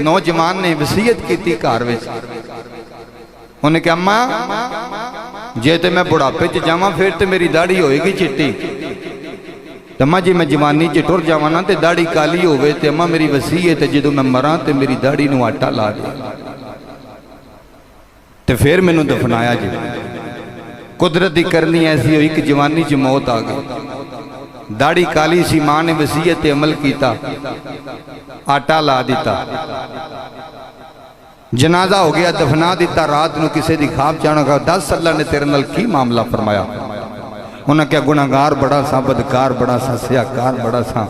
नौजवान ने वसीयत की घर में। उन्हें कहा अम्मा जे तो मैं बुढ़ापे च जावां फिर तो मेरी दाढ़ी होएगी चिट्टी, तो अम्मा जी मैं जवानी च टुर जावां ना तो दाढ़ी काली होवे ते अम्मा मेरी वसीयत है जो मैं मरां तो मेरी दाढ़ी नूं आटा ला दे तो फिर मैनू दफनाया जी। कुदरत की करनी ऐसी हुई कि जवानी च मौत आ गई। दाढ़ी काली सी, मां ने वसीयत ते अमल किया, आटा ला दिता, जनाजा हो गया, दफना दिता। रात को किसी की खाब जाना कहा 10 अल्लाह ने तेरे नाल की मामला फरमाया। उन्हें क्या गुनाहगार बड़ा सा, बदकार बड़ा सा, सियाकार बड़ा सा,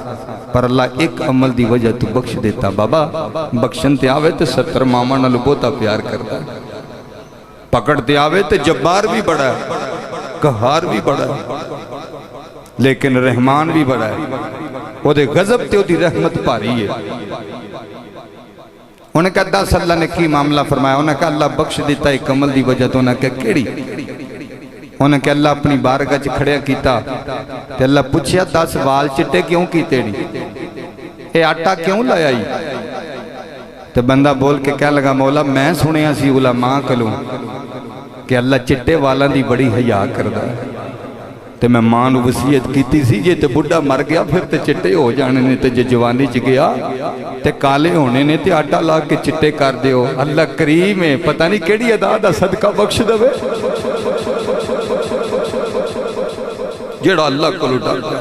पर अल्लाह एक अमल की वजह तू बख्श देता। बाबा बख्शन ते आवे तो 70 मामा नाल बहुता प्यार करता, पकड़ते आवे तो जब्बार भी बड़ा है, कहार भी बड़ा है, लेकिन रहमान भी बड़ा है। ओदे गजब ते ओदी रहमत भारी है। उन्हें कहा 10 अल्लाह ने की मामला फरमाया। उन्हें कहा अल्लाह बख्श दिता एक अमल की वजह तो। उन्हें कहा केड़ी? उन्हें कहा अल्लाह अपनी बारगाह च खड़िया किया ते अल्लाह पूछया 10 वाल चिट्टे क्यों कीते नी, ये आटा क्यों लाया? तो बंदा बोल के कह लगा मौला मैं सुनिया सी उलमा कोलों कि अल्लाह चिट्टे वालों की बड़ी हया करदा है, तो मैं मां नूं वसीयत की सी जे तो बुढ़ा मर गया फिर तो चिट्टे हो जाने ने, तो जे जवानी च गया तो काले होने ने, तो आटा ला के चिट्टे कर दिओ। अल्लाह करीम है, पता नहीं केड़ी अदा दा सदका बख्श देवे जेड़ा अल्लाह कोलों डरदा।